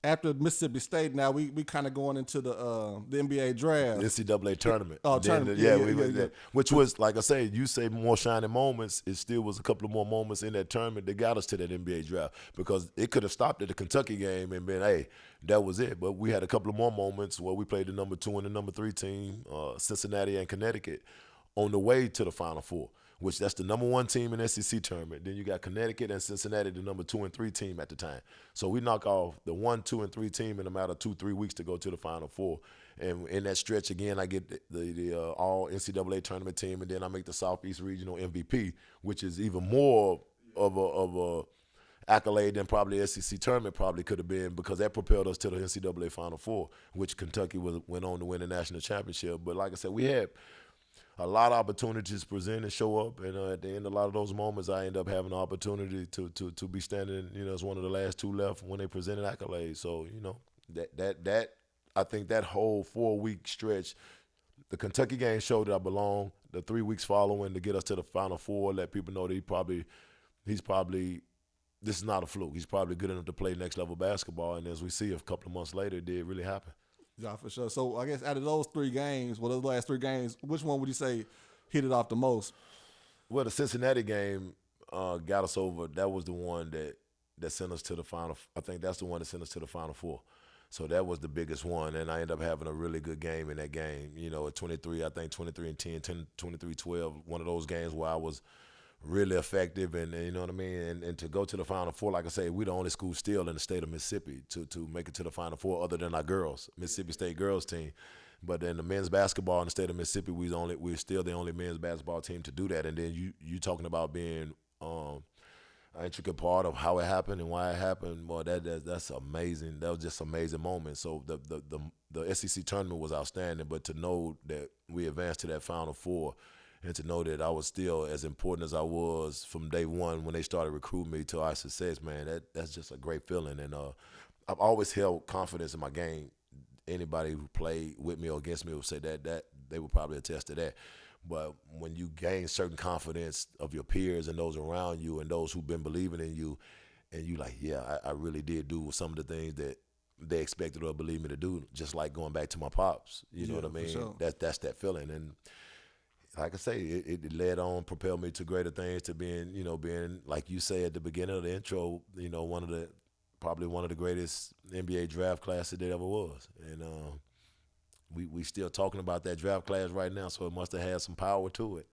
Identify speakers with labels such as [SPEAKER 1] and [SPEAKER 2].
[SPEAKER 1] after Mississippi State, now we kind of going into the NBA draft.
[SPEAKER 2] NCAA tournament.
[SPEAKER 1] Oh, tournament. Yeah.
[SPEAKER 2] Which was, like I say, you say more shining moments. It still was a couple of more moments in that tournament that got us to that NBA draft, because it could have stopped at the Kentucky game and been, hey, that was it. But we had a couple of more moments where we played the number 2 and the number 3 team, Cincinnati and Connecticut, on the way to the Final Four, which that's the number 1 team in the SEC tournament. Then you got Connecticut and Cincinnati, the number 2 and 3 team at the time. So we knock off the 1, 2, and 3 team in a matter of 2-3 weeks to go to the Final Four. And in that stretch, again, I get the all NCAA tournament team, and then I make the Southeast Regional MVP, which is even more of a accolade than probably SEC tournament probably could have been, because that propelled us to the NCAA Final Four, which Kentucky went on to win the national championship. But like I said, we had a lot of opportunities present and show up, and at the end of a lot of those moments, I end up having the opportunity to be standing, as one of the last 2 left when they presented accolades. So, that I think that whole 4-week stretch, the Kentucky game showed that I belong. The 3 weeks following to get us to the Final Four, let people know that he's probably this is not a fluke. He's probably good enough to play next level basketball. And as we see, a couple of months later, it did really happen.
[SPEAKER 1] Yeah, for sure. So I guess out of those 3 games, those last 3 games, which one would you say hit it off the most?
[SPEAKER 2] Well, the Cincinnati game got us over. That was the one that sent us to the Final. I think that's the one that sent us to the Final Four. So that was the biggest one, and I ended up having a really good game in that game. At 23, I think 23-10, 23-12, one of those games where I was really effective, and you know what I mean? And to go to the Final Four, like I say, we're the only school still in the state of Mississippi to make it to the Final Four other than our girls, Mississippi State girls team. But in the men's basketball in the state of Mississippi, we're still the only men's basketball team to do that. And then you talking about being an intricate part of how it happened and why it happened. Boy, that's amazing. That was just an amazing moment. So the SEC tournament was outstanding, but to know that we advanced to that Final Four, and to know that I was still as important as I was from day one when they started recruiting me to our success, man, that's just a great feeling. And I've always held confidence in my game. Anybody who played with me or against me would say that they would probably attest to that. But when you gain certain confidence of your peers and those around you and those who've been believing in you, and you like, yeah, I really did do some of the things that they expected or believed me to do, just like going back to my pops. You know what I mean?
[SPEAKER 1] Sure.
[SPEAKER 2] That's that feeling. And like I say, it led on, propelled me to greater things, to being, like you say at the beginning of the intro, probably one of the greatest NBA draft classes that ever was. And we still talking about that draft class right now, so it must have had some power to it.